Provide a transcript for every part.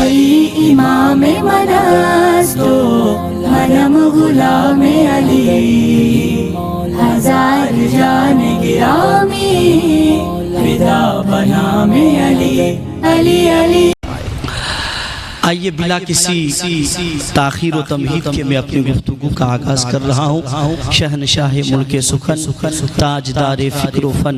अली इमाम मनास्तो मनम गुलाम अली हजार जान गिरामी फिदा बनाम अली अली अली। आइए बिला किसी ताखीर व तमहीद के मैं अपनी गुफ्तगू का आगाज़ कर रहा हूँ। शहनशाह मुल्क सुखन ताजदार फ़िक्र फ़न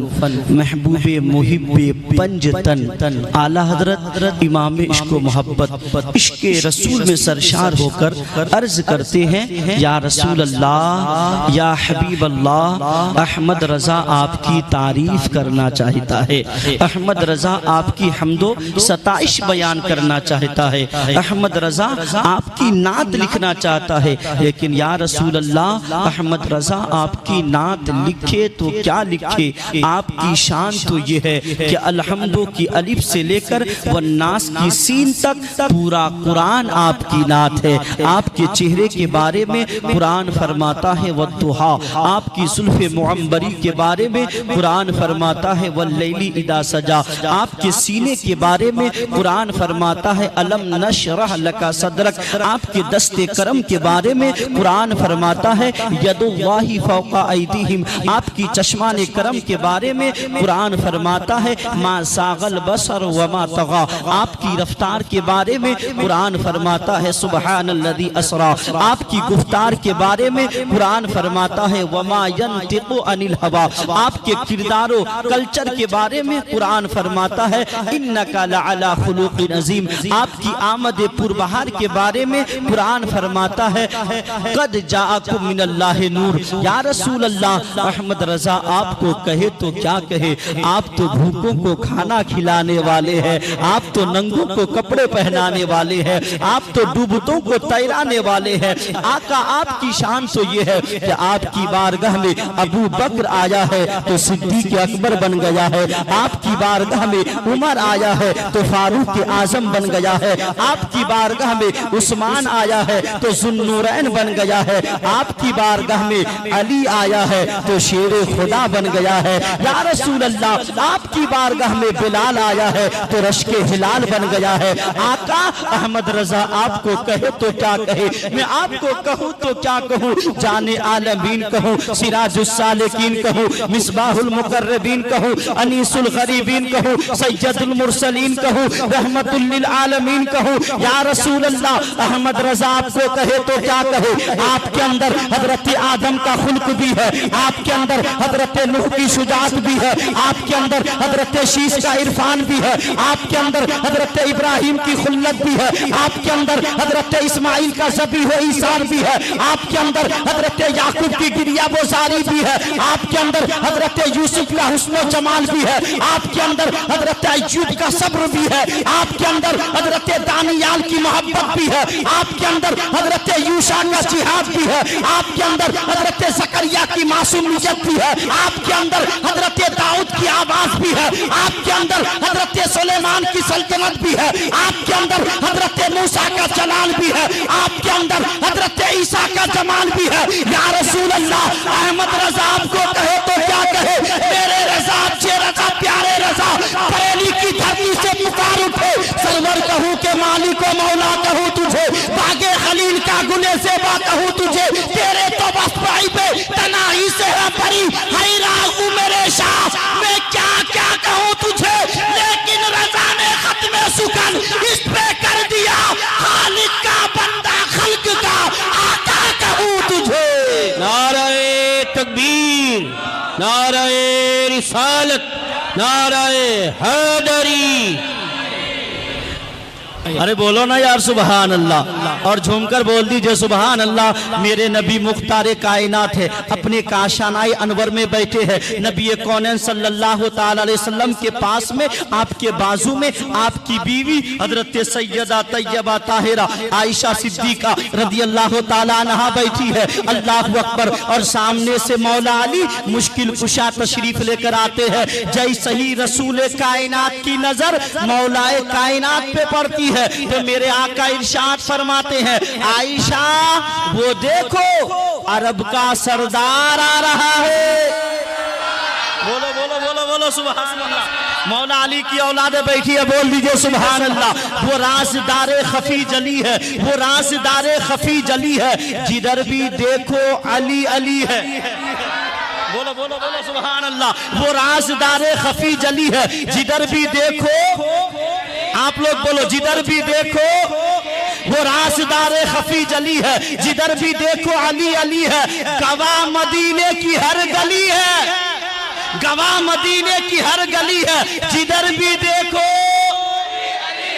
महबूब मुहिब पंजतन आला हज़रत इमाम इश्क़ व मोहब्बत इश्क़ रसूल में सरशार होकर अर्ज़ करते हैं, या रसूल अल्लाह या हबीब अल्लाह, अहमद रज़ा आपकी तारीफ़ करना चाहता है, अहमद रज़ा आपकी हम्दो सताइश बयान करना चाहता है, अहमद रज़ा आपकी नात लिखना चाहता है। लेकिन या रसूल अल्लाह, अहमद रज़ा आपकी नात लिखे तो क्या लिखे, आपकी शान तो ये है कि अलहम्दो की अलिफ से लेकर वन्नास की सीन तक पूरा कुरान आपकी नात है। आपके चेहरे के बारे में कुरान फरमाता है वद्दुहा, आपकी जुल्फ़े मुअम्बरी के बारे में कुरान फरमाता है वल्लैली इदा सजा, आपके सीने के बारे में कुरान फरमाता है अलम नशरह लका सदरक, आपके दस्ते करम के बारे में कुरान फरमाता है यदुल्लाहि फौका ऐदीहिम, आपकी चश्माने करम के बारे में कुरान फरमाता है मा सागल बसर व मा तगा, आपकी रफ्तार के बारे में कुरान फरमाता है सुबहानल्लज़ी असरा, आपकी गुफ्तार के बारे में कुरान फरमाता है वमा यंतिकु अनिल हवा, आपके किरदारो कल्चर के बारे में कुरान फरमाता है इन्नका लअला खुलुक़िन अज़ीम, आपकी आमद पुरबहार के बारे में कुरान फरमाता है कद जाअकुम मिनल्लाहि नूर। या रसूल अल्लाह, अहमद रज़ा आपको कहे तो क्या कहे, आप तो भूखों को खाना खिलाने वाले हैं, आप तो नंगों को कपड़े पहनाने वाले हैं, आप तो डूबतों को तैराने वाले हैं। आका आपकी शान तो ये है कि आपकी बारगाह में अबू बकर आया है तो सिद्दीक़ अकबर बन गया है, आपकी बारगाह में उमर आया है तो फारूक आजम बन गया है, आपकी बारगाह में उस्मान आया है तो जुन्नूरैन बन गया है, आपकी बारगाह में अली आया है तो शेरे खुदा बन गया है। या रसूल अल्लाह, आपकी बारगाह में बिलाल आया है तो रश्के हिलाल बन गया है। आका अहमद रज़ा आपको कहे तो क्या कहे, मैं आपको कहूँ तो क्या कहूँ, जाने आलमीन कहूँ, सिराजुस सालिकीन कहूँ, मिसबाहुल मुकर्रबीन कहूँ, अनीसुल गरीबीन कहूँ, सैयदुल मुरसलीन कहूँ, रहमतुल लिल आलमीन कहूँ। या रसूल अल्लाह, अहमद रज़ा आपको कहे तो क्या कहे, आपके अंदर हजरत आदम का खुल्क भी है, आपके अंदर हजरत नूह की शुजाअत भी है, आपके अंदर हजरत शीश का इरफान भी है, आपके अंदर हजरत इब्राहिम की खुल्लत भी है, आपके अंदर हजरत इस्माइल का ज़बीह व ईसार भी है, आपके अंदर हजरत याकूब की गिरिया बोसारी भी है, आपके अंदर हजरत यूसुफ का हुस्न व जमाल भी है, आपके अंदर हजरत अय्यूब का सब्र भी है, आपके अंदर हजरत दानियाल की मोहब्बत भी है, आपके अंदर हजरत यूशा का जिहाद भी है, आपके अंदर हजरत ज़करिया की मासूमियत भी है, आपके अंदर हजरत दाऊद की आवाज भी है, आपके अंदर हजरत सुलेमान की सल्तनत भी है, आपके अंदर हजरत मूसा का जलाल भी है, आपके अंदर हजरत ईसा का जमाल भी है। या रसूल अल्लाह, अहमद रज़ा आपको कहे तो क्या कहे, मेरे रज़ा अच्छे रज़ा प्यारे रज़ा बरेली की धरती से पुकार उठे, सरवर कहूँ के मालिक व मौला कहूँ तुझे, बागे खलील का गुने से बा कहूँ तुझे, तेरे तो बस भाई पे तनाही से है परी, हैरान मेरे शाह मैं क्या क्या कहूँ तुझे, लेकिन रज़ा ने खत्म सुकन इस पे कर दिया, खालिक का बंदा खल्क का आका कहूँ तुझे। नाराए तकबीर, नाराए रिसालत, नाराए हैदरी। अरे बोलो ना यार सुबहान अल्लाह, और झूमकर बोल दीजिए सुबहान अल्लाह। मेरे नबी मुख्तार कायनात है, अपने काशानाए अनवर में बैठे हैं, नबी कौनैन सल्लल्लाहु ताला अलैहि वसल्लम के पास में आपके बाजू में आपकी बीवी हजरत सैयदा तैयबा ताहिरा आयशा सिद्दीका रदियल्लाहु ताला अन्हा बैठी है। अल्लाहु अकबर। और सामने से मौला अली मुश्किल कुशा तशरीफ लेकर आते हैं। जैसे ही रसूल कायनात की नजर मौलाए कायनात पे पड़ती है तो मेरे आका इरशाद फरमाते हैं, आयशा वो देखो अरब का सरदार आ रहा है। बोलो बोलो बोलो बोलो सुभान अल्लाह। मौला अली की औलाद बैठी है, बोल दीजिए सुभान अल्लाह। वो राज़दारे खफी जली है, वो राज़दारे खफी जली है, जिधर भी देखो अली अली है। बोलो बोलो बोलो सुभान अल्लाह। वो राज़दारे खफी जली है, जिधर भी देखो, आप लोग बोलो, जिधर भी देखो वो राज़दारे खफी जली है, जिधर भी देखो अली अली है। गवाह मदीने की हर गली है, गवाह मदीने की हर गली है, जिधर भी देखो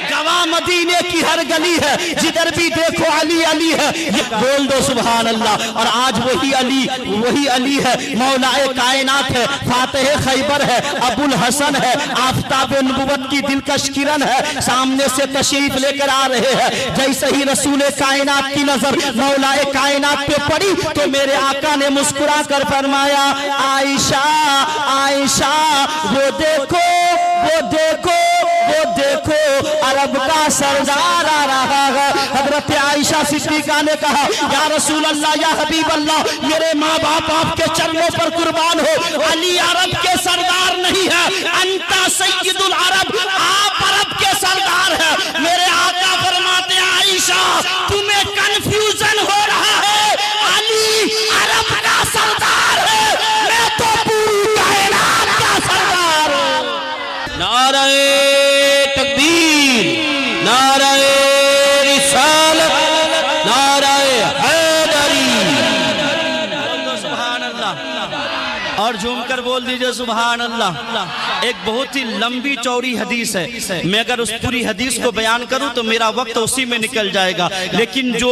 गवाह मदीने की हर गली है, जिधर भी देखो अली अली है। ये बोल दो सुभान अल्लाह। और आज वही अली है, मौलाए कायनात है, फातिह खैबर है, अबुल हसन है, आफताब नबुवत की दिलकश किरण है, सामने से तशरीफ लेकर आ रहे हैं। जैसे ही रसूल कायनात की नजर मौलाए कायनात पे पड़ी तो मेरे आका ने मुस्कुरा कर फरमाया, आयशा आयशा वो देखो वो देखो वो देखो अरब का सरदार आ रहा है। हजरत आयशा सिद्दीका ने कहा, या रसूल अल्लाह या हबीब अल्लाह, मेरे माँ बाप आपके चरणों पर कुर्बान हो, अली अरब के सरदार नहीं है, अंता सय्यदुल अरब, आप अरब के सरदार है। मेरे आका फरमाते हैं, आयशा तुम्हें कंफ्यूजन हो रहा है, अली अरब का सरदार है, मैं तो पूरी कायनात का सरदार हूं। नारे तकबीर, नारे रिसालत, नारे हैदरी। सुभान अल्लाह। और झूमकर बोल दीजिए सुभान अल्लाह। एक बहुत ही लंबी चौड़ी हदीस है, मैं अगर उस पूरी हदीस को बयान करूं तो मेरा वक्त उसी में निकल जाएगा, लेकिन जो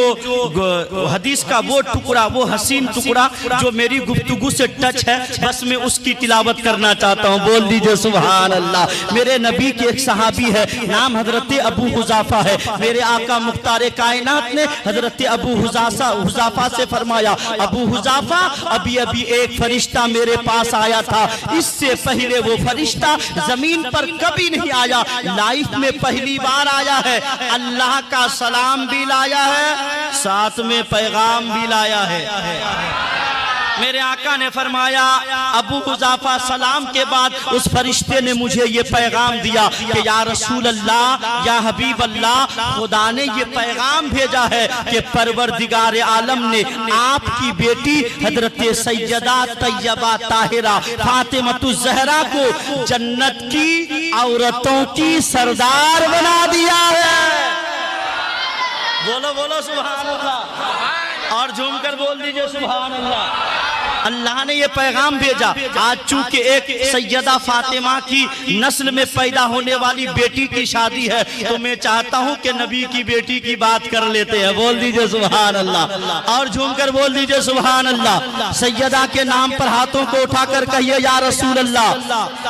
हदीस का वो टुकड़ा, वो हसीन टुकड़ा जो मेरी गुफ्तगू से टच है, बस मैं उसकी तिलावत करना चाहता हूं। बोल दीजिए सुभान अल्लाह। मेरे नबी के एक सहाबी है, नाम हजरत अबू हुज़ाफा है। मेरे आका मुख्तार कायनात ने हजरत अबू हुज़ाफा से फरमाया, अबू हुज़ाफा अभी अभी एक फरिश्ता मेरे पास आया था, इससे पहले वो फरिश्ता जमीन पर कभी नहीं आया, लाइफ में पहली बार आया है। अल्लाह का सलाम भी लाया है, साथ में पैगाम भी लाया है। मेरे आका ने फरमाया, अबू हुज़ाफा सलाम के बाद उस फरिश्ते ने मुझे ये पैगाम दिया कि या रसूल अल्लाह, या हबीब अल्लाह, खुदा ने ये पैगाम भेजा है कि परवरदिगार आलम ने आपकी बेटी हजरत सैयदा तैयबा ताहिरा फातिमतुज़ ज़हरा को जन्नत की औरतों की सरदार बना दिया है। बोलो बोलो सुभान अल्लाह। और झूमकर बोल दीजिए सुभान अल्लाह। अल्लाह ने ये पैगाम भेजा। आज चूंकि एक सैयदा फातिमा की नस्ल में पैदा होने वाली बेटी की शादी है, तो मैं चाहता हूं कि नबी की बेटी की बात कर लेते हैं। बोल दीजिए सुभान अल्लाह। और झूमकर बोल दीजिए सुभान अल्लाह। सैयदा के नाम पर हाथों को उठाकर कहिए या रसूल अल्लाह,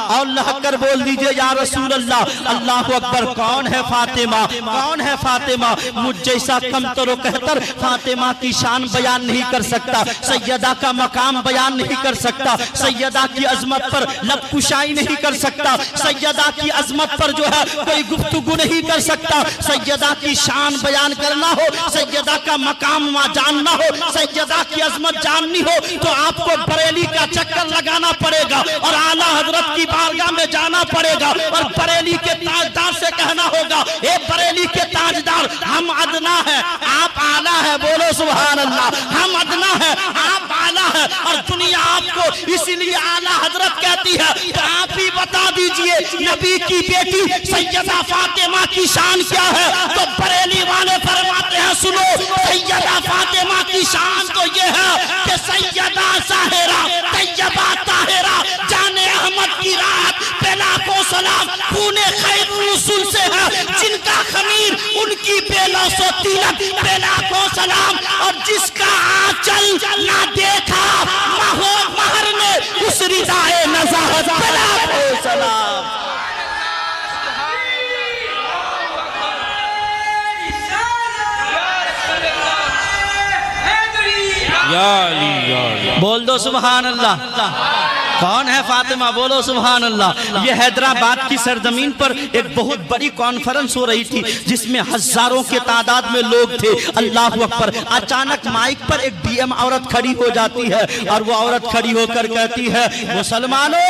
और लहकर बोल दीजिए या रसूल अल्लाह। अल्लाह अकबर। कौन है फातिमा? कौन है फातिमा? मुझ जैसा कमतर कहतर फातिमा की शान बयान नहीं कर सकता, सैयदा का मकाम बयान नहीं कर सकता, सैयदा की अजमत पर लबकुशाई नहीं कर सकता, सैयदा की अजमत पर जो है कोई गुफ्तगू नहीं कर सकता। सैयदा की शान बयान करना हो, सैयदा का मकाम जानना हो, सैयदा की अजमत जाननी हो, तो आपको बरेली का चक्कर लगाना पड़ेगा और आला हजरत की बारगाह में जाना पड़ेगा और बरेली के ताजदार से कहना होगा, ए बरेली के ताजदार, हम अदना है, आप आला है। बोलो सुभान अल्लाह। हम अदना है, आप आला है, और दुनिया आपको इसीलिए आला हजरत कहती है। तो आप ही बता दीजिए, नबी की बेटी सैयदा फातिमा की शान क्या है? तो बरेली वाले फरमाते हैं, सुनो, सैयदा फातिमा की शान तो ये है कि सैयदा ज़ाहिरा तैयबा ताहिरा जाने अहमद की रात पे लाखों सलाम खूने खैर रसूल से है, जिनका खमीर उनकी बेलौसो तिलक पे लाखों सलाम, और जिसका आंचल ना देखा महर ने उस रिदाए नज़ाहत पे लाखों सलाम। बोल दो सुभान अल्लाह। कौन है फातिमा? बोलो सुभान अल्लाह। ये हैदराबाद की सरजमीन पर एक बहुत बड़ी कॉन्फ्रेंस हो रही थी जिसमें हजारों के तादाद में लोग थे। अल्लाह अकबर। अचानक माइक पर एक बीएम औरत खड़ी हो जाती है और वो औरत खड़ी होकर कहती है, मुसलमानों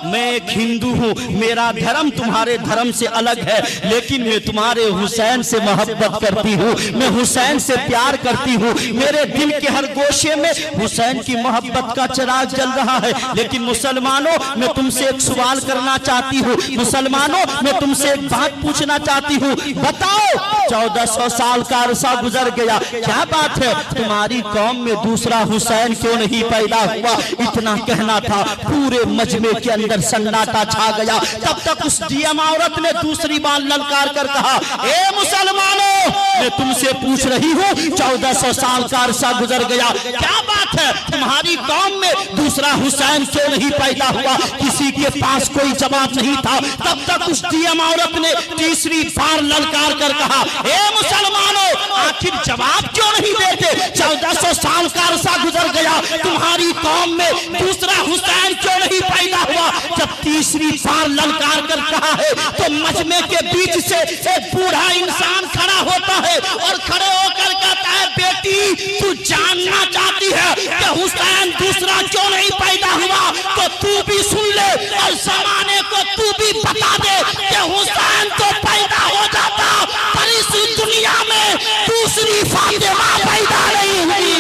मैं एक हिंदू हूँ, मेरा धर्म तुम्हारे धर्म से अलग है, लेकिन मैं तुम्हारे हुसैन से मोहब्बत करती हूँ, मैं हुसैन से प्यार करती हूँ, मेरे दिल के हर गोशे में हुसैन की मोहब्बत का चिराग जल रहा है। लेकिन मुसलमानों मैं तुमसे एक सवाल करना चाहती हूँ, मुसलमानों मैं तुमसे एक बात पूछना चाहती हूँ, बताओ 1400 साल का अरसा गुजर गया, क्या बात है तुम्हारी कौम में दूसरा हुसैन क्यों नहीं पैदा हुआ? इतना कहना था, पूरे मजमे के अंदर सन्नाटा छा गया। तब तक उस डीएम औरत ने दूसरी बार ललकार कर कहा, ए मुसलमानों मैं तुमसे पूछ रही हूँ 1400 साल का अरसा गुजर गया, क्या बात है तुम्हारी कौम में दूसरा हुसैन क्यों नहीं पैदा हुआ? किसी के पास कोई जवाब नहीं था। तब तक उस डीएम औरत ने तीसरी बार ललकार कर कहा, ए मुसलमानों आखिर जवाब क्यों नहीं देते? 1400 साल का अरसा गुजर गया, तुम्हारी कौम में दूसरा हुसैन क्यों नहीं पैदा हुआ? जब तीसरी बार ललकार कर कहा है तो मजमे के बीच से एक बूढ़ा इंसान खड़ा होता है और खड़े होकर कहता है, बेटी तू जानना चाहती है कि हुसैन दूसरा क्यों नहीं पैदा हुआ? तो तू भी सुन ले और जमाने को तू भी बता दे कि हुसैन तो पैदा हो जाता पर इस दुनिया में दूसरी फातिमा पैदा नहीं हुई।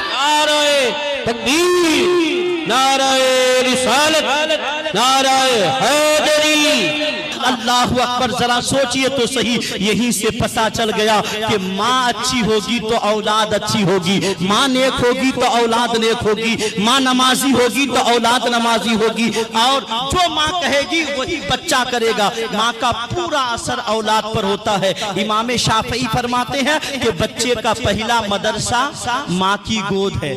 नारे तकबीर, नारे रिसालत, नारे हैदरी। अल्लाह अकबर। जरा सोचिए तो सही, यहीं से पता चल गया कि माँ अच्छी होगी तो औलाद अच्छी होगी, माँ नेक होगी तो औलाद नेक होगी, माँ नमाजी होगी तो औलाद नमाजी होगी, और जो माँ कहेगी वही बच्चा करेगा। माँ का पूरा असर औलाद पर होता है। इमाम शाफई फरमाते हैं कि बच्चे का पहला मदरसा माँ की गोद है।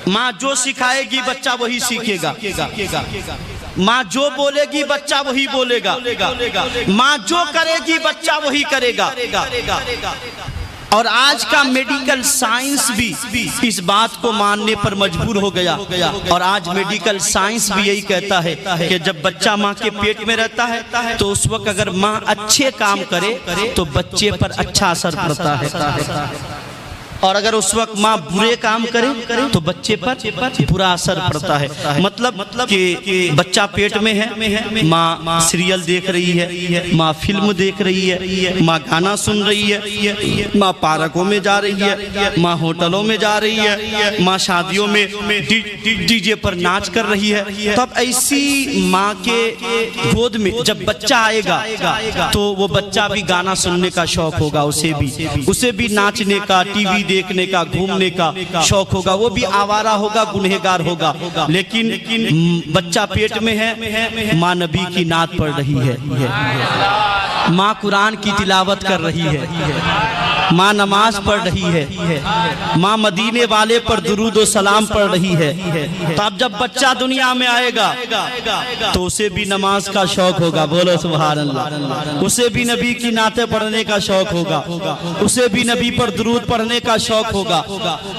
माँ जो सिखाएगी बच्चा वही सीखेगा, माँ जो बोलेगी बच्चा वही बोलेगा, माँ जो करेगी बच्चा वही करेगा। और आज का मेडिकल साइंस भी इस बात को मानने पर मजबूर हो गया। और आज मेडिकल साइंस भी यही कहता है कि जब बच्चा माँ के पेट में रहता है तो उस वक्त अगर माँ अच्छे काम करे तो बच्चे पर अच्छा असर पड़ता है, और अगर उस वक्त माँ बुरे काम करे तो बच्चे पर बुरा असर पड़ता है। मतलब कि बच्चा पेट में है, माँ सीरियल देख रही है, माँ फिल्म देख रही है, माँ गाना सुन रही है, माँ पार्कों में जा रही है, माँ होटलों में जा रही है, माँ शादियों में डीजे पर नाच कर रही है। तब ऐसी माँ के गोद में जब बच्चा आएगा तो वो बच्चा भी गाना सुनने का शौक होगा, उसे भी नाचने का, टीवी देखने का, घूमने का शौक होगा, वो भी आवारा होगा, गुनहगार होगा। लेकिन बच्चा पेट में है, माँ नबी की नात पढ़ रही है, माँ कुरान की तिलावत कर रही है, माँ नमाज पढ़ रही है, माँ मदीने वाले पर दुरूद व सलाम पढ़ रही है। तो अब जब बच्चा दुनिया में आएगा तो उसे भी नमाज का शौक होगा, बोलो सुभान अल्लाह। उसे भी नबी की नाते पढ़ने का शौक होगा, उसे भी नबी पर दुरूद पढ़ने का शौक होगा,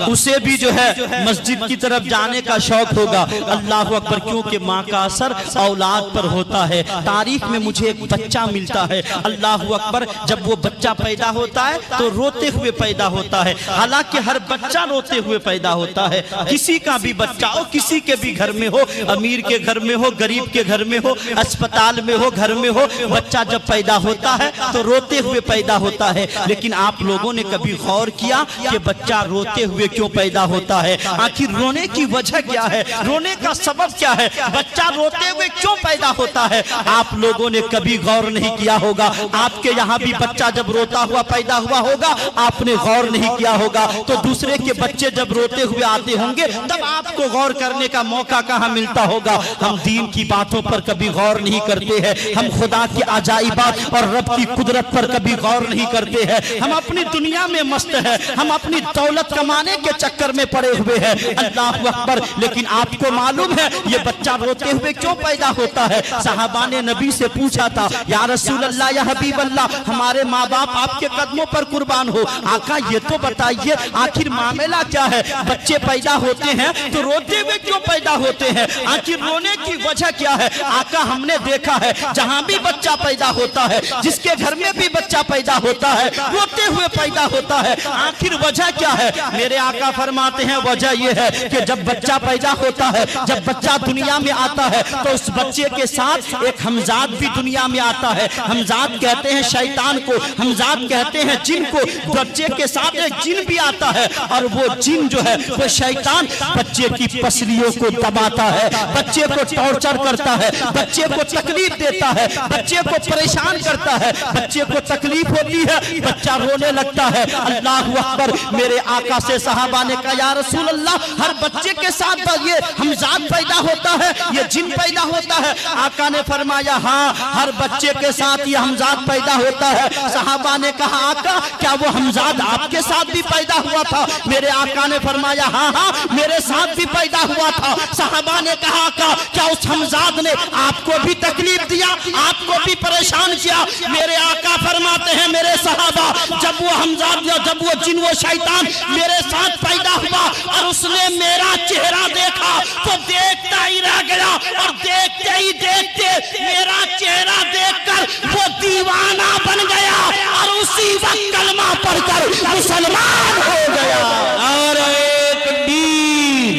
उसे भी जो है मस्जिद की तरफ जाने का शौक होगा। अल्लाह अकबर। क्योंकि माँ का असर औलाद पर होता है। तारीख में मुझे एक बच्चा मिलता है, अल्लाह अकबर। जब वो बच्चा पैदा होता है तो रोते हुए पैदा होता है। हालांकि हर बच्चा रोते हुए पैदा होता है, किसी का भी बच्चा हो, किसी के भी घर में हो, अमीर के घर में हो, गरीब के घर में हो, अस्पताल में हो, घर में हो, बच्चा जब पैदा होता है तो रोते हुए पैदा होता है। लेकिन आप लोगों ने कभी गौर किया कि बच्चा रोते हुए क्यों पैदा होता है? आखिर रोने की वजह क्या है? रोने का सबब क्या है? बच्चा रोते हुए क्यों पैदा होता है? आप लोगों ने कभी गौर नहीं किया होगा। आपके यहाँ भी बच्चा जब रोता हुआ पैदा हुआ होगा, आपने गौर नहीं किया होगा। तो दूसरे के बच्चे जब रोते हुए आते होंगे तब आपको गौर करने का मौका कहाँ मिलता होगा? हम दीन की बातों पर कभी गौर नहीं करते हैं, हम खुदा की अजाइबात और रब की कुदरत पर कभी गौर नहीं करते हैं। हम अपनी दुनिया में मस्त है, हम अपनी दौलत कमाने के चक्कर में पड़े हुए हैं। अल्लाह अकबर। लेकिन आपको मालूम है ये बच्चा रोते हुए क्यों पैदा होता है? सहाबा ने नबी से पूछा था, या रसूल अल्लाह, या हबीब अल्लाह, हमारे माँ बाप आपके कदमों पर कुर्बान कुर्बान हो। आका ये तो बताइए आखिर मामला क्या है? बच्चे पैदा होते हैं तो रोते हुए क्यों पैदा होते हैं? आखिर रोने की वजह क्या है? आका हमने देखा है जहाँ भी बच्चा पैदा होता है, जिसके घर में भी बच्चा पैदा होता है, रोते हुए पैदा होता है। आखिर वजह क्या है? मेरे आका फरमाते हैं वजह यह है कि जब बच्चा पैदा होता है, जब बच्चा दुनिया में आता है तो उस बच्चे के साथ एक हमजाद भी दुनिया में आता है। हमजाद कहते हैं शैतान को, हमजाद कहते हैं जिन को। बच्चे के साथ एक जिन भी आता है और वो जिन जो है वो शैतान बच्चे की पसलियों को दबाता है, बच्चे को टॉर्चर करता है, बच्चे को तकलीफ देता है, बच्चे को परेशान करता है, बच्चे को तकलीफ होती है, बच्चा रोने लगता है। अल्लाह अकबर। मेरे आका से सहाबा ने कहा या रसूल अल्लाह, हर बच्चे के साथ ये हमजाद पैदा होता है, ये जिन पैदा होता है? आका ने फरमाया हाँ, हर बच्चे के साथ ये हमजाद पैदा होता है। सहाबा ने कहा आका क्या वो हमजाद आपके साथ भी पैदा हुआ था? मेरे आका ने फरमाया हाँ हाँ, मेरे साथ भी पैदा हुआ था। सहाबा ने कहा आका क्या उस हमजाद ने आपको भी तकलीफ दिया, आपको भी परेशान किया? मेरे आका फरमाते हैं मेरे सहाबा, जब वो हमजाद या जब वो जिन वो शैतान मेरे साथ पैदा हुआ और उसने मेरा चेहरा देखा तो देखता ही रह गया, और देखते ही देखते मेरा चेहरा देखकर वो दीवाना बन गया और उसी वक्त कलमा पढ़कर मुसलमान हो गया। नारे तकबीर,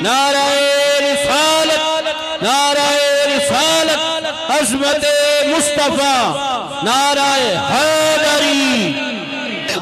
नारे रिसालत, नारे रिसालत, अज़मत मुस्तफा, नारे हैदरी।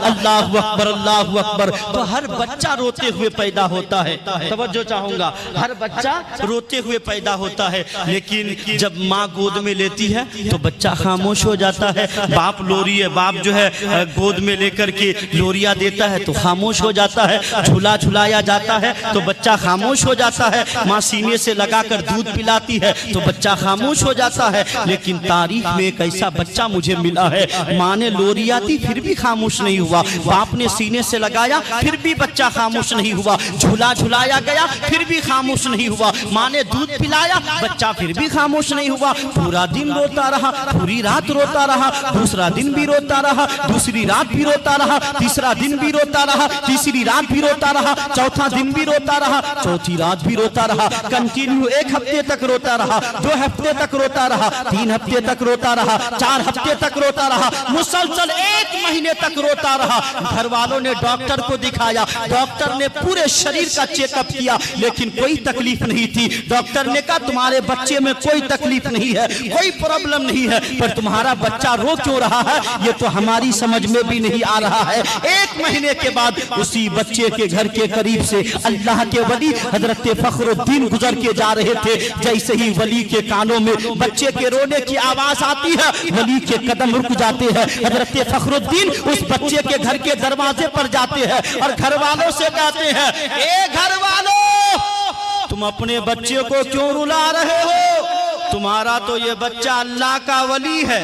अल्लाहु अकबर, अल्लाहु अकबर। तो हर बच्चा रोते हुए पैदा होता है। तवज्जो चाहूंगा, हर बच्चा रोते हुए पैदा होता है, लेकिन जब माँ गोद में लेती है तो बच्चा खामोश हो जाता है। बाप लोरी है, बाप जो है गोद में लेकर के लोरिया देता है तो खामोश हो जाता है। झूला झुलाया जाता है तो बच्चा खामोश हो जाता है। माँ सीने से लगाकर दूध पिलाती है तो बच्चा खामोश हो जाता है। लेकिन तारीख में एक ऐसा बच्चा मुझे मिला है, माँ ने लोरिया दी फिर भी खामोश नहीं हुआ, बाप ने सीने से लगाया फिर भी बच्चा खामोश नहीं हुआ, झूला झुलाया गया फिर भी खामोश नहीं हुआ, माँ ने दूध पिलाया बच्चा फिर भी खामोश नहीं हुआ। पूरा दिन रोता रहा, पूरी रात रोता रहा, दूसरा दिन भी रोता रहा, दूसरी रात भी रोता रहा, तीसरा दिन भी रोता रहा, तीसरी रात भी रोता रहा, चौथा दिन भी रोता रहा, चौथी रात भी रोता रहा। कंटिन्यू 1 हफ्ते तक रोता रहा, 2 हफ्ते तक रोता रहा, 3 हफ्ते तक रोता रहा, 4 हफ्ते तक रोता रहा, मुसलसल 1 महीने तक रोता रहा। घर वालों ने डॉक्टर को दिखाया, डॉक्टर ने पूरे शरीर का चेकअप किया लेकिन कोई तकलीफ नहीं थी। डॉक्टर ने कहा तुम्हारे बच्चे में कोई तकलीफ नहीं है, कोई प्रॉब्लम नहीं है, पर तुम्हारा बच्चा रो क्यों रहा है ये तो हमारी समझ में भी नहीं आ रहा है। 1 महीने के बाद उसी बच्चे के घर के करीब से अल्लाह के वली हजरत फखरुद्दीन गुजर के जा रहे थे। जैसे ही वली के कानों में बच्चे के रोने की आवाज आती है, वली के कदम रुक जाते हैं। हजरत फखरुद्दीन उस बच्चे के घर के दरवाजे पर जाते हैं और घर वालों से कहते हैं ए घर वालों, तुम अपने बच्चे को क्यों रुला रहे हो? तुम्हारा तो ये बच्चा अल्लाह का वली है।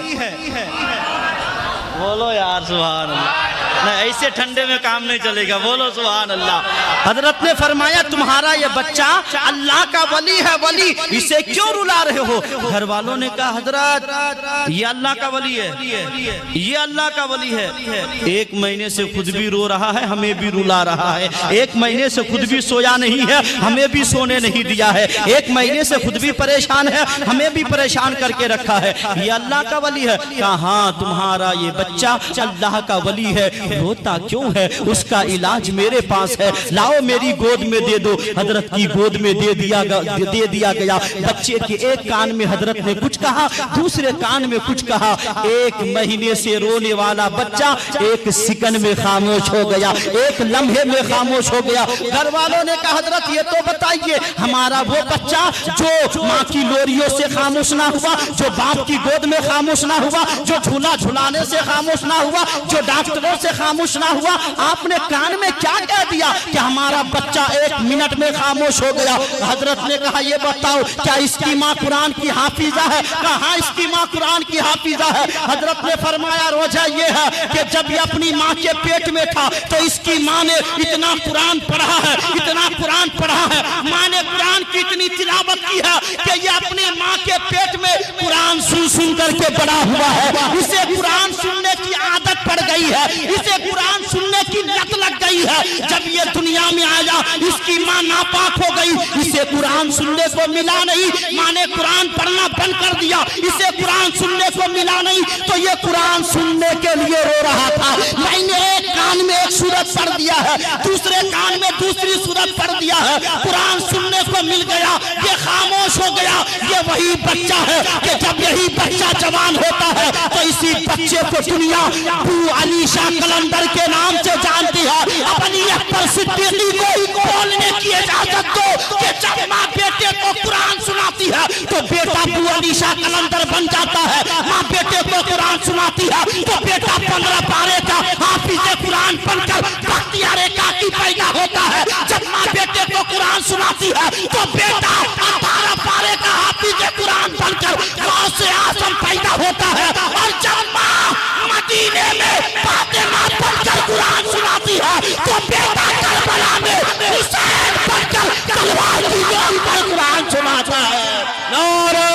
बोलो यार सुभान अल्लाह। नहीं, ऐसे ठंडे में काम नहीं चलेगा, बोलो सुभान अल्लाह। हजरत ने फरमाया तुम्हारा ये बच्चा अल्लाह का वली है, वली, इसे क्यों रुला रहे हो? घर वालों ने कहा हजरत ये अल्लाह का वली है, ये अल्लाह का वली है। 1 महीने से खुद भी रो रहा है, हमें भी रुला रहा है। 1 महीने से खुद भी सोया नहीं है, हमें भी सोने नहीं दिया है। 1 महीने से खुद भी परेशान है, हमें भी परेशान करके रखा है। ये अल्लाह का वली है। कहा हाँ तुम्हारा ये बच्चा अल्लाह का वली है, रोता क्यों है? उसका इलाज मेरे पास है, लाओ मेरी गोद में दे दो। हजरत की गोद में दे दिया गया। बच्चे के एक कान में हजरत ने कुछ कहा, दूसरे कान में कुछ कहा। 1 महीने से रोने वाला बच्चा 1 सेकंड में खामोश हो गया, 1 लम्हे में खामोश हो गया। घर वालों ने कहा हजरत ये तो बताइए हमारा वो बच्चा जो माँ की लोरियों से खामोश ना हुआ, जो बाप की गोद में खामोश ना हुआ, जो झूला झुलाने से खामोश ना हुआ, जो डॉक्टरों से खामोश ना हुआ, आपने कान में क्या कह दिया कि हमारा बच्चा 1 मिनट में खामोश हो गया? हजरत ने कहा ये बताओ क्या इसकी माँ कुरान की हाफिजा है? कहा हाँ इसकी माँ कुरान की हाफिजा है। हजरत ने फरमाया रोजा ये है कि जब ये अपनी माँ के पेट में था तो इसकी माँ ने इतना कुरान पढ़ा है, इतना कुरान पढ़ा है, माँ ने कुरान की इतनी तिलावत की है कि ये अपनी माँ के पेट में कुरान सुन करके बड़ा हुआ है। इसे कुरान सुनने की आदत पड़ गई है, इसे कुरान है। जब ये दुनिया में आया इसकी माँ नापाक हो गई, इसे कुरान सुनने को मिला नहीं, माँ ने कुरान पढ़ना बंद कर दिया, इसे कुरान सुनने को मिला नहीं, तो ये कुरान सुनने के लिए रो रहा था। मैंने एक कान में एक सूरत पढ़ दिया है, दूसरे कान में दूसरी सूरत पढ़ दिया है, कुरान सुनने को मिल गया, ये खामोश हो गया। ये वही बच्चा है कि जब यही बच्चा जवान होता है तो इसी बच्चे को दुनिया अबू अली शाह कलंदर के नाम से जानती है। अपनी अकबर सिद्दीकी को बोलने की इजाजत दो कि जब माँ बेटे को कुरान सुनाती है तो बेटा अबू अली शाह कलंदर बन जाता है, माँ बेटे को कुरान सुनाती है तो बेटा 15 पारे का हाफिज कुरान बनकर बख्तियार काकी पैदा होता है। जब माँ बेटे को कुरान सुनाती है तो बेटा 18 पारे का हाफिज कुरान बनकर गौसे आजम पैदा होता है। और जब माँ मदीने में फातिमा बनकर कुरान सुनाती है तो बेटा करबला में हुसैन बनकर तलवार की नोक पर कुरान सुनाता है। नारे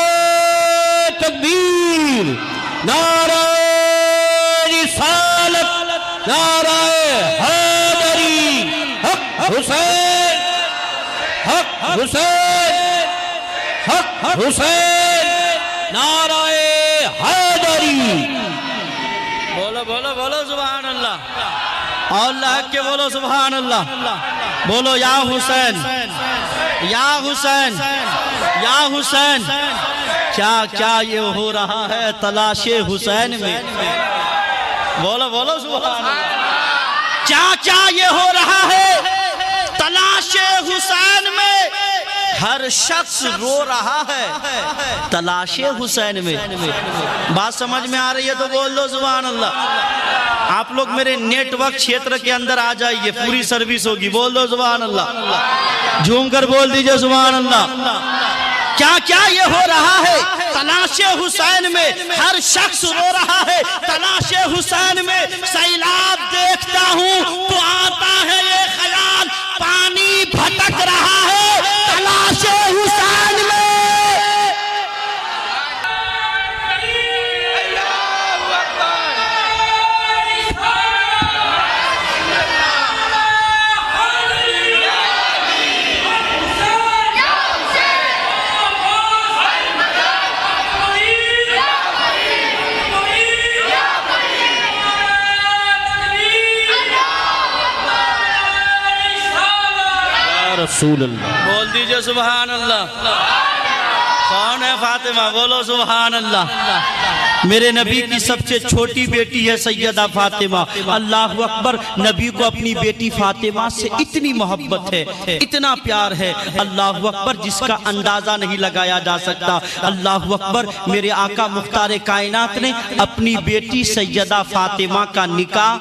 तकबीर, नारे रिसालत, नारे हैदरी, हक हुसैन, हक हुसैन, हक हुसैन, नारे हैदरी। बोलो बोलो बोलो सुभान अल्लाह, अल्लाह के बोलो सुभान अल्लाह। बोलो या हुसैन, या हुसैन, या हुसैन। क्या क्या ये हो रहा है तलाशे हुसैन में? बोलो बोलो सुभान अल्लाह। क्या क्या ये हो रहा है तलाशे हुसैन में? हर शख्स रो रहा है तलाशे हुसैन में। बात समझ में आ रही है तो बोल दो सुभान अल्लाह। आप लोग मेरे नेटवर्क क्षेत्र के अंदर आ जाइए, पूरी सर्विस होगी। बोल दो सुभान अल्लाह, झूम कर बोल दीजिए सुभान अल्लाह। क्या क्या ये हो रहा है तलाशे हुसैन में? हर शख्स रो रहा है तलाशे हुसैन में। सैलाब देखता हूँ तो आता है ये ख्याल, पानी भटक रहा है तलाशे हुसैन में। रसूल अल्लाह, बोल दीजिए सुभान अल्लाह। कौन है फातिमा? बोलो सुभान अल्लाह। मेरे नबी की सबसे छोटी बेटी है सैयदा फातिमा। अल्लाह अकबर। नबी को अपनी बेटी फातिमा से इतनी मोहब्बत है, इतना प्यार है, अल्लाह अकबर, जिसका अंदाजा नहीं लगाया जा सकता। अल्लाह अकबर। मेरे आका मुख्तार कायनात ने अपनी बेटी सैयदा फातिमा का निकाह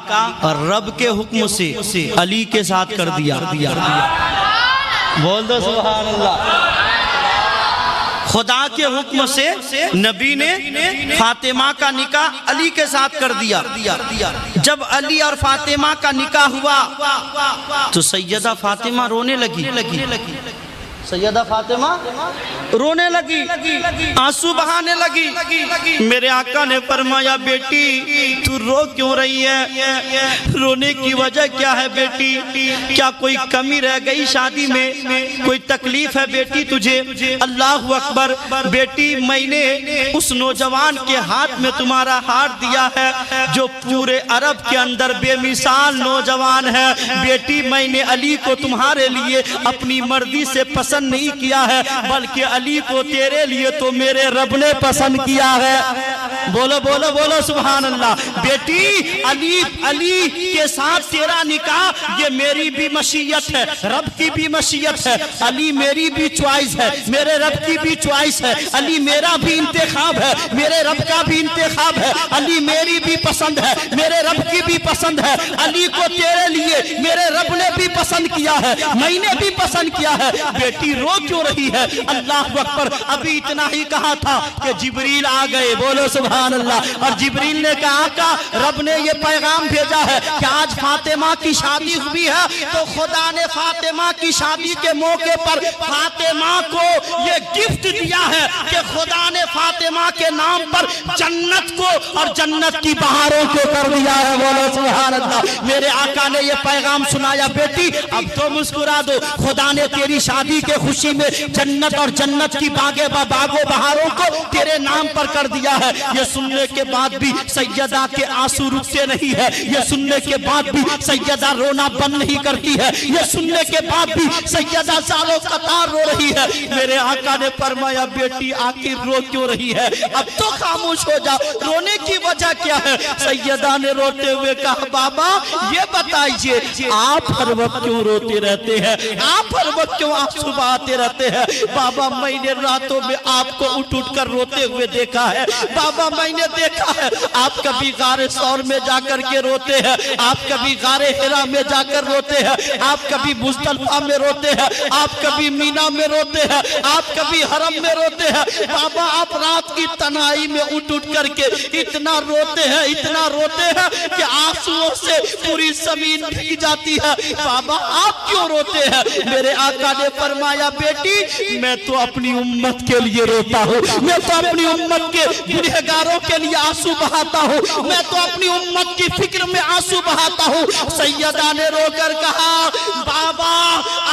रब के हुक्म से अली के साथ कर दिया। बोल दो सुभान अल्लाह। खुदा के हुक्म से नबी ने फातिमा का निकाह अली के साथ कर दिया। जब अली और फातिमा का निकाह हुआ तो सैयदा फातिमा रोने लगी। सैयदा फातिमा रोने लगी, आंसू बहाने लगी। मेरे आका ने फरमाया, बेटी तू रो क्यों रही है? रोने की वजह क्या है बेटी? क्या कोई कमी रह गई शादी में? कोई तकलीफ है बेटी तुझे? अल्लाह अकबर। बेटी मैंने उस नौजवान के हाथ में तुम्हारा हाथ दिया है जो पूरे अरब के अंदर बेमिसाल नौजवान है। बेटी मैंने अली को तुम्हारे लिए अपनी मर्जी से पसंद नहीं किया है, बल्कि अली को तेरे लिए तो मेरे रब ने पसंद किया है। बोलो बोलो बोलो सुभान अल्लाह। बेटी अली के साथ तेरा निकाह ये मेरी भी मशीयत है, रब की भी मशीयत है। अली मेरी भी चॉइस है, मेरे रब की भी चॉइस है। अली मेरा भी इंतखाब है, मेरे रब का भी इंतखाब है। अली मेरी भी पसंद है, मेरे रब की भी पसंद है। अली को तेरे लिए मेरे रब ने भी पसंद किया है, मैंने भी पसंद किया है। बेटी रो क्यों रही है? अल्लाह अकबर। अभी इतना ही कहा था कि जिब्रील आ गए। बोलो सुभान सुभान अल्लाह। और जिब्रील ने कहा का रब ने ये पैगाम भेजा है कि आज फातिमा की शादी हुई है, तो खुदा ने फातिमा की शादी के मौके पर फातिमा को ये गिफ्ट दिया है कि खुदा ने फातिमा के नाम पर जन्नत को और जन्नत की बहारों को कर दिया है। बोलो सुभान अल्लाह। मेरे आका ने ये पैगाम सुनाया, बेटी अब तो मुस्कुरा दो, खुदा ने तेरी शादी के खुशी में जन्नत और जन्नत की बागों बहारों को तेरे नाम पर कर दिया है। ये सुनने के बाद भी सैयदा के आंसू रुकते नहीं है, ये सुनने के बाद भी सैयदा रोना बंद नहीं करती है, ये सुनने के बाद भी सैयदा सालों कतार रो रही है। मेरे आका ने फरमाया, बेटी आखिर रो क्यों रही है, अब तो खामोश हो जाओ, रोने की वजह क्या है। सैयदा ने रोते हुए कहा, बाबा ये बताइए आप हर वक्त क्यों रोते रहते हैं, आप हर वक्त क्यों आंसू बहाते रहते हैं। बाबा मैंने रातों में आपको उठ उठ कर रोते हुए देखा है, बाबा मैंने देखा है आप कभी गारे सौर में जाकर के रोते हैं, आप कभी गारे हिरा में जाकर रोते हैं, आप कभी मुस्तल्फा में रोते हैं, आप कभी मीना में रोते हैं, आप कभी हरम में रोते हैं। बाबा आप रात की तनाई में उठ उठ करके इतना रोते हैं, इतना रोते हैं कि आंसुओं से पूरी जमीन भीग जाती है। बाबा आप क्यों रोते हैं। मेरे आका ने फरमाया, बेटी मैं तो अपनी उम्मत के लिए रोता हूँ, मैं तो अपनी उम्मत के गुनहगारों के लिए आंसू बहाता हूँ, मैं तो अपनी उम्मत की फिक्र में आंसू बहाता हूँ। सैयदा ने रोकर कहा, बाबा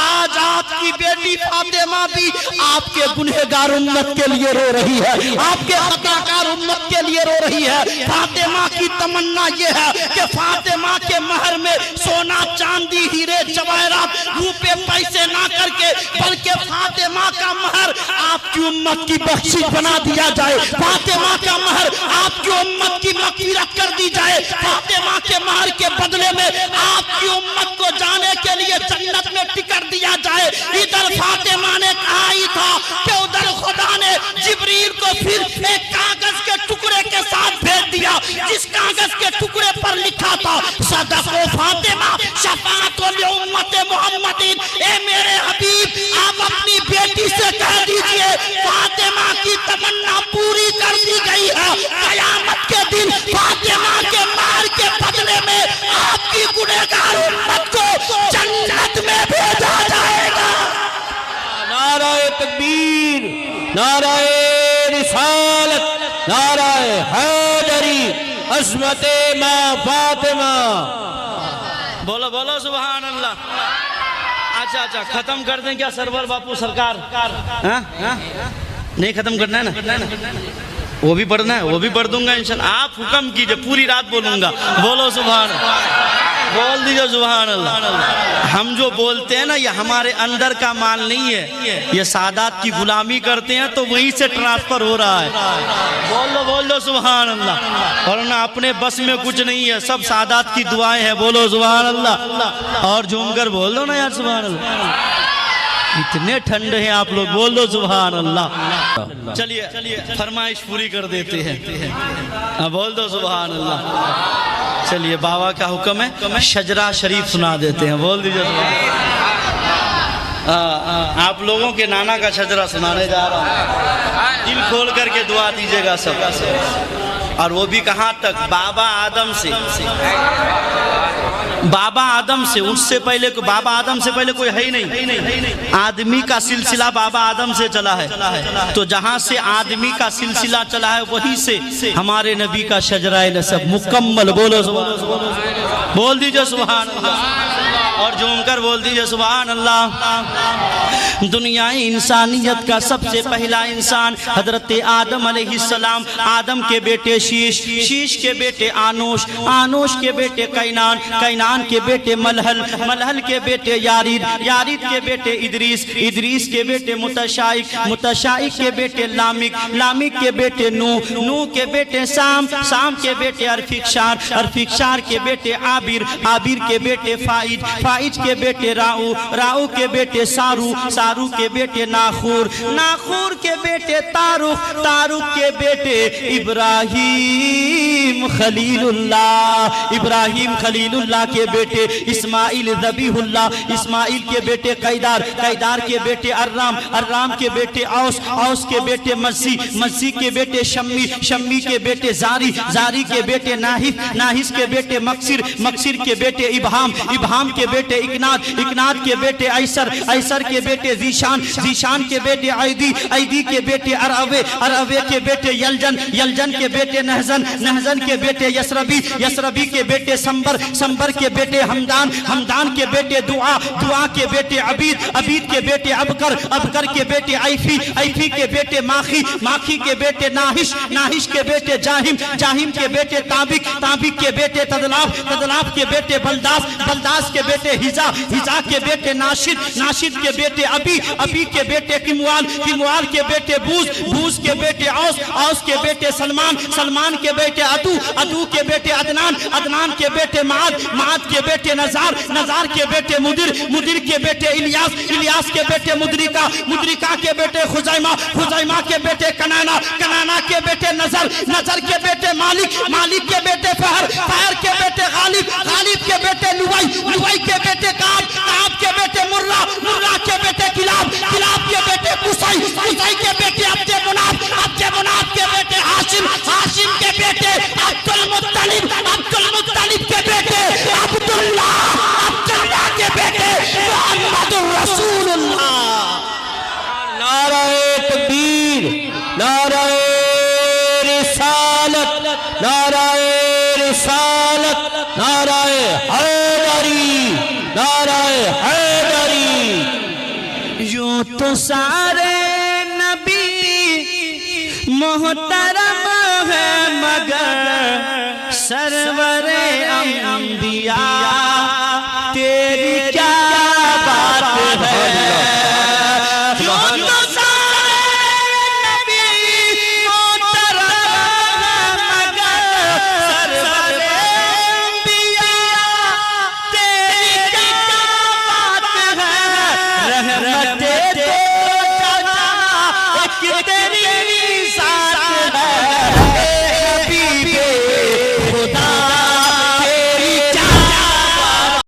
आज आपकी बेटी फातिमा भी आपके गुनहगार उम्मत के लिए रो रही है, आपके खताकार उम्मत के लिए रो रही है। फातिमा की तमन्ना यह है कि फातिमा के महर में सोना चांदी हीरे जवाहरात रुपए पैसे ना करके बल्कि फातिमा का महर आपकी उम्मत की बख्शिश बना दिया जाए, फातिमा का महर आपकी उम्मत की मग़फ़िरत कर दी जाए, फातिमा के महर के बदले में आपकी उम्मत को जाने के लिए जन्नत में टिकट दिया जाए। इधर फातिमा ने कहा ही था कि उधर खुदा ने जिब्रील को फिर एक कागज के टुकड़े के साथ भेज दिया, जिस कागज के टुकड़े पर लिखा था, सदक़ो फातिमा शफ़ाअतो लिउम्मति मुहम्मदिन। ए मेरे हबीब आप अपनी बेटी से कह दीजिए फातिमा की तमन्ना पूरी कर दी गई है। कयामत के दिन फातिमा के मार के बदले में आपकी गुनहगार उम्मत को जन्नत में भेजा जाएगा। नाराए तकबीर, नाराए रिसालत, नाराए हैदरी, अज़मते मां फातिमा। बोलो बोलो सुभान अल्लाह। अच्छा खत्म कर दें क्या सरवर बापू सरकार? नहीं खत्म करना है ना, वो भी पढ़ना है, वो भी पढ़ दूंगा इंशाल्लाह। आप हुक्म कीजिए, पूरी रात बोलूंगा। बोलो सुभान, बोल दीजिए सुभान अल्लाह। हम जो बोलते हैं ना ये हमारे अंदर का माल नहीं है, ये सादात की गुलामी करते हैं तो वहीं से ट्रांसफर हो रहा है। बोल दो सुभान अल्लाह। और ना अपने बस में कुछ नहीं है, सब सादात की दुआएं हैं। बोलो सुभान अल्लाह। और झूमकर बोल दो ना यार सुभान अल्लाह। इतने ठंडे हैं आप लोग, बोल दो सुभान अल्लाह। चलिए फरमाइश पूरी कर देते हैं, बोल दो सुभान अल्लाह। चलिए बाबा का हुक्म है, शजरा शरीफ सुना देते हैं, बोल दीजिए आप लोगों के नाना का शजरा सुनाने जा रहा हूँ, दिल खोल करके दुआ दीजिएगा सब। और वो भी कहाँ तक, बाबा आदम से, बाबा आदम से, उससे पहले बाबा आदम से पहले कोई है ही नहीं। आदमी का सिलसिला बाबा आदम से चला है, तो जहाँ से आदमी का सिलसिला चला है वहीं से हमारे नबी का शजरा नसब मुकम्मल। बोलो बोल दीजिए सुभान अल्लाह। और झूमकर बोल दीजिए सुभान अल्लाह। दुनिया इंसानियत का सबसे पहला इंसान हजरत आदम अलैहिस्सलाम, आदम के बेटे शीश, शीश के बेटे आनूश, आनूश के बेटे कैनान, कैनान के बेटे मलहल, मलहल के बेटे यारीद, यारीद के बेटे इदरीस, इदरीस के बेटे मुतशाइक, मुतशाइक के बेटे लामिक, लामिक के बेटे नूह, नूह के बेटे साम, साम के बेटे अरफिकशार, अरफिकशार के बेटे आबिर, आबिर के बेटे फाइद, फाइज के बेटे राऊ, राऊ के बेटे सारू, सारू के बेटे नाखूर, नाखूर के बेटे तारुक, तारुक के बेटे इब्राहिम खलीलुल्लाह, इब्राहिम खलीलुल्लाह के बेटे इस्माइल ज़बीहुल्लाह, इस्माइल के बेटे कैदार, कैदार के बेटे अर्राम, अर्राम के बेटे औस, औस के बेटे मस्सी, मस्सी के बेटे शम्मी, शम्मी के बेटे जारी, जारी के बेटे नाहिस, नाहिस के बेटे मक्सिर, मक्सिर के बेटे इबहाम, इबहाम के बेटे इकनाद, इकनाद के बेटे ऐसर, ऐसर के बेटे जीशान, जीशान के बेटे ऐदी, ऐदी के बेटे अरअवे, अरअवे के बेटे यलजन, यलजन के बेटे नहजन, नहजन के बेटे यसरबी, यसरबी के बेटे संबर, संबर के बेटे हमदान, हमदान के बेटे दुआ, दुआ के बेटे अबीद, अबीद के बेटे अबकर, अबकर के बेटे ऐफी, ऐफी के बेटे माखी, माखी के बेटे नाहिश, नाहिश के बेटे जाहिम, जाहिम के बेटे ताबिक, ताबिक के बेटे तदलाफ, तदलाफ के बेटे बलदास, बलदास के बेटे हिजा, हिजा के बेटे नाशिद, नाशिद के बेटे अबी, अबी के बेटे किमवाल, किमवाल के बेटे बूज, बूज के बेटे औस, औस के बेटे सलमान, सलमान के बेटे अदू, अदू के बेटे अदनान, अदनान के बेटे माद, माद के बेटे नजार, नजार के बेटे मुदिर, मुदिर के बेटे इलियास, इलियास के बेटे मुद्रिका, मुद्रिका के बेटे खुजैमा, खुजैमा के बेटे कनाना, कनाना के बेटे नजर, नजर के बेटे मालिक, मालिक के बेटे फहर, फहर के बेटे गालिब, गालिब के बेटे लुवाई, लुवाई के बेटे काब, काब के बेटे मुर्रा, मुर्रा के बेटे किलाब, किलाब के बेटे कुसै, कुसै के बेटे अब्दे मुनाफ, अब्दे मुनाफ के बेटे हाशिम, हाशिम के बेटे अब्दुल मुत्तलिब, अब्दुल मुत्तलिब के बेटे अब्दुल्लाह, अब्दुल्लाह के बेटे मुहम्मदुर रसूलुल्लाह। नाराए तकबीर, नाराए रिसालत, नाराए रिसालत, नाराए हैदरी, नाराए हैदरी। यूं तो सारे नबी मोहतरम है मगर सर